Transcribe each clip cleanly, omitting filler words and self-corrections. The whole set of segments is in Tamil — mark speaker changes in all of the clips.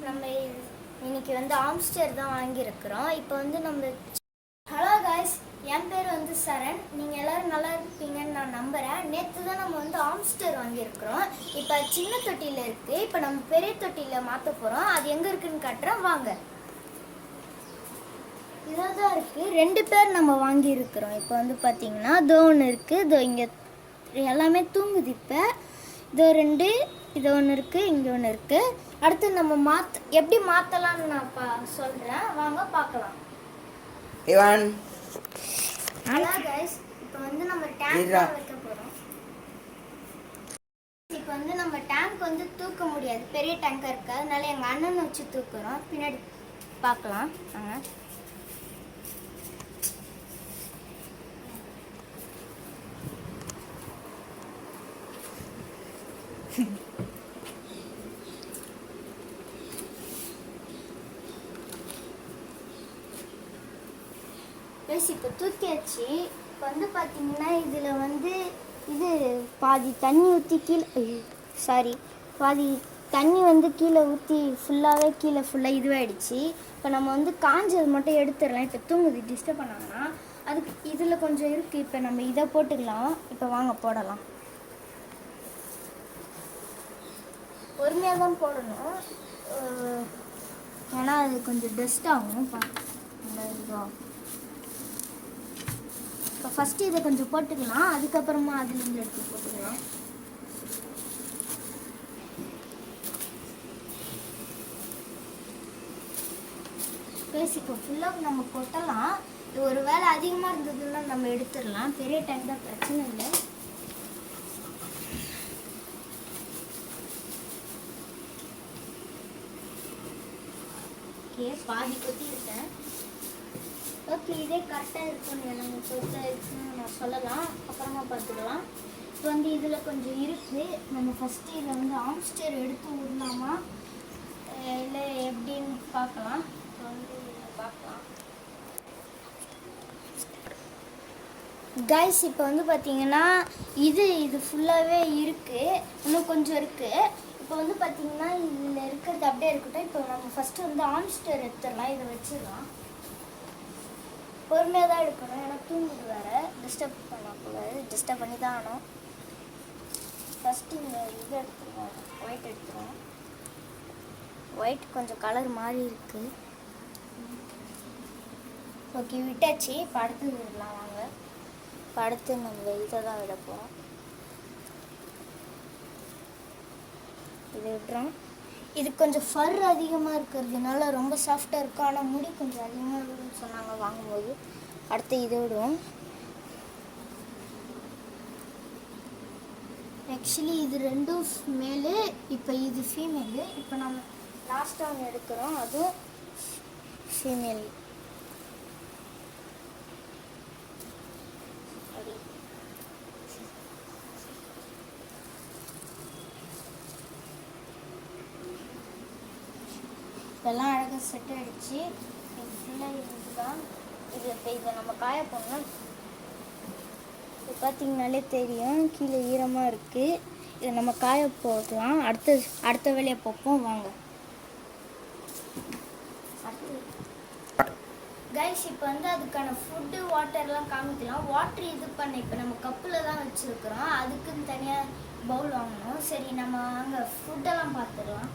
Speaker 1: நம்ம இன்னைக்கு வந்து ஆம்ஸ்டர் தான் வாங்கியிருக்கிறோம். இப்போ வந்து நம்ம ஹலோ காய்ஸ், என் பேர் வந்து சரண். நீங்கள் எல்லோரும் நல்லா இருப்பீங்கன்னு நான் நம்புகிறேன். நேற்று தான் நம்ம வந்து ஆம்ஸ்டர் வாங்கியிருக்கிறோம். இப்போ சின்ன தொட்டியில் இருக்குது. இப்போ நம்ம பெரிய தொட்டியில் மாற்ற போகிறோம். அது எங்கே இருக்குதுன்னு காட்டுறேன் வாங்க. இதாக தான் இருக்குது. 2 பேர் நம்ம வாங்கியிருக்கிறோம். இப்போ வந்து பார்த்திங்கன்னா இதோ ஒன்று இருக்குது, இதோ இங்கே எல்லாமே தூங்குது. இப்போ இதோ 2, இது ஒன்று இருக்குது, இங்கே ஒன்று இருக்குது. அடுத்து நம்ம எப்படி மாற்றலான்னு நான் சொல்கிறேன், வாங்க பார்க்கலாம். ஹலோ கைஸ், இப்போ வந்து நம்ம டேங்க் வைக்க போகிறோம். இப்போ வந்து நம்ம டேங்க் வந்து தூக்க முடியாது, பெரிய டேங்காக இருக்குது. அதனால எங்கள் அண்ணன் வச்சு தூக்குறோம். பின்னாடி பார்க்கலாம் வாங்க. இப்போ தூக்கியாச்சு. இப்போ வந்து பார்த்தீங்கன்னா இதில் வந்து இது பாதி தண்ணி ஊற்றி பாதி தண்ணி வந்து கீழே ஊற்றி ஃபுல்லாக இதுவாகிடுச்சு. இப்போ நம்ம வந்து காஞ்சது மட்டும் எடுத்துடலாம். இப்போ தூங்குது, டிஸ்டர்ப் பண்ணாங்கன்னா அதுக்கு இதில் கொஞ்சம் இருக்குது. இப்போ நம்ம இதை போட்டுக்கலாம். இப்போ வாங்க போடலாம். பொறுமையாக தான் போடணும், ஏன்னா அது கொஞ்சம் டஸ்ட் ஆகும். இப்போ ஃபஸ்ட்டு இதை கொஞ்சம் போட்டுக்கலாம், அதுக்கப்புறமா அதுலேருந்து எடுத்து போட்டுக்கலாம். இப்போ ஃபுல்லாக நம்ம கொட்டலாம். ஒரு வேளை அதிகமாக இருந்ததுன்னா நம்ம எடுத்துடலாம். பெரிய டேங்க் தான், பிரச்சனை இல்லை. ஓகே, பாதி கொட்டியிருக்கேன். ஓகே, இதே கரெக்டாக இருக்குன்னு எனக்கு பொறுத்த இருக்குன்னு நான் சொல்லலாம், அப்புறமா பார்த்துக்கலாம். இப்போ வந்து இதில் கொஞ்சம் இருக்குது. நம்ம ஃபஸ்ட்டு இதை வந்து ஆம்ஸ்டர் எடுத்து விடலாமா இல்லை எப்படின்னு பார்க்கலாம். இப்போ வந்து பார்க்கலாம் கைஸ். இப்போ வந்து பார்த்தீங்கன்னா இது ஃபுல்லாகவே இருக்குது, இன்னும் கொஞ்சம் இருக்குது. இப்போ வந்து பார்த்தீங்கன்னா இதில் இருக்கிறது அப்படியே இருக்கட்டும். இப்போ நம்ம ஃபஸ்ட்டு வந்து ஆம்ஸ்டர் எடுத்துடலாம். இதை வச்சிடலாம். பொறுமையாக தான் எடுக்கணும், ஏன்னா தூங்குது வேறு, டிஸ்டர்ப் பண்ணக்கூடாது. டிஸ்டர்ப் பண்ணி தான் ஆகணும். ஃபஸ்ட்டு இந்த இது எடுத்துருவோம், ஒயிட் எடுத்துருவோம். ஒயிட் கொஞ்சம் கலர் மாறி இருக்குது. ஓகே, விட்டாச்சு. இப்போ அடுத்து விடலாம் வாங்க. இப்போ அடுத்து நம்ம இதை தான் விட போகிறோம். இது விட்டுறோம். இது கொஞ்சம் ஃபர் அதிகமாக இருக்கிறதுனால ரொம்ப சாஃப்டாக இருக்கும், ஆனால் முடி கொஞ்சம் அதிகமாக இருக்குன்னு சொன்னாங்க வாங்கும்போது. அடுத்து இதை விடுவோம். ஆக்சுவலி இது 2 மேலு, இப்போ இது ஃபீமேலு. இப்போ நம்ம லாஸ்ட்டாக ஒன்று எடுக்கிறோம், அதுவும் ஃபீமேல். இதெல்லாம் அழகாக செட் ஆகிடுச்சு. இது ஃபுல்லாக இதுதான். இப்போ இதை நம்ம காய போடணும். இது பார்த்தீங்கனாலே தெரியும், கீழே ஈரமாக இருக்குது. இதை நம்ம காய போடலாம். அடுத்த வேலையை பார்ப்போம் வாங்க. கைஸ், இப்போ வந்து அதுக்கான ஃபுட்டு வாட்டர்லாம் காமிக்கலாம். வாட்டர் இது பண்ண இப்போ நம்ம கப்பில் தான் வச்சுருக்குறோம், அதுக்குன்னு தனியாக பவுல் வாங்கணும். சரி, நம்ம அங்கே ஃபுட்டெல்லாம் பார்த்துடலாம்.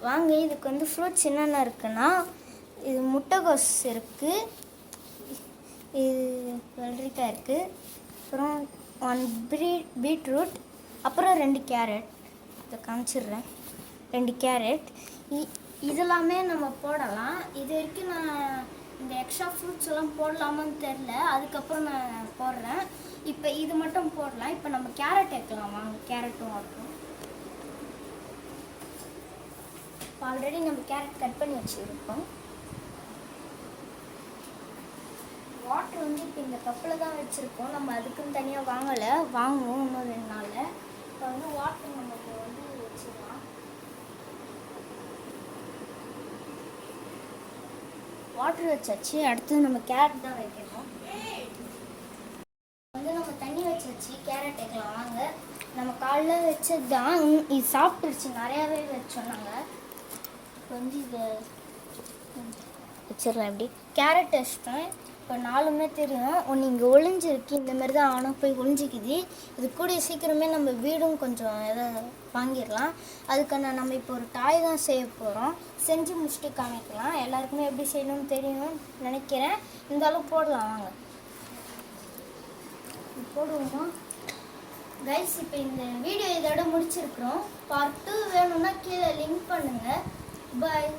Speaker 1: வாங்க, இதுக்கு வந்து ஃப்ரூட்ஸ் என்னென்ன இருக்குன்னா, இது முட்டைகோஸ் இருக்குது, இது வெள்ளரிக்காய் இருக்குது, அப்புறம் 1 பீட்ரூட், அப்புறம் 2 கேரட். இதை காமிச்சிடுறேன். 2 கேரட். இதெல்லாமே நம்ம போடலாம். இது வரைக்கும் நான் இந்த எக்ஸ்ட்ரா ஃப்ரூட்ஸ் எல்லாம் போடலாமான்னு தெரில, அதுக்கப்புறம் நான் போடுறேன். இப்போ இது மட்டும் போடலாம். இப்போ நம்ம கேரட் வைக்கலாம் வாங்க. கேரட்டும் ஆகும். ஆல்ரெடி நம்ம கேரட் கட் பண்ணி வச்சுருக்கோம். வாட்டர் வந்து இப்போ இந்த கப்பில் தான் வச்சுருக்கோம், நம்ம அதுக்குன்னு தனியாக வாங்குவோம் இன்னும் 2 நாளில். இப்போ வந்து வாட்டர் நம்ம வந்து வச்சுக்கலாம். வாட்டர் வச்சாச்சு. அடுத்து நம்ம கேரட் தான் வைக்கணும். வந்து நம்ம தண்ணி வச்சாச்சு, கேரட் வைக்கலாம் வாங்க. நம்ம காலைல வச்சது தான், இது சாப்பிட்டுருச்சு, நிறையாவே வச்சோம் நாங்கள். கொஞ்சம் இதை வச்சிடலாம். எப்படி கேரட் வச்சிட்டோம். இப்போ 4மே தெரியும். ஒன்று இங்கே ஒளிஞ்சிருக்கு, இந்த மாதிரி தான் ஆனால் போய் ஒளிஞ்சிக்குது. இது கூடிய சீக்கிரமே நம்ம வீடும் கொஞ்சம் எதாவது வாங்கிடலாம். அதுக்கான நம்ம இப்போ ஒரு டாய் தான் செய்ய போகிறோம். செஞ்சு முடிச்சுட்டு காமிக்கலாம். எல்லாருக்குமே எப்படி செய்யணும்னு தெரியும்னு நினைக்கிறேன். இருந்தாலும் போடலாம் வாங்க. போடுவோமா கைஸ்? இப்போ இந்த வீடியோ இதோட முடிச்சிருக்கிறோம். பார்ட் 2 வேணும்னா கீழே லிங்க் பண்ணுங்கள். பாய்.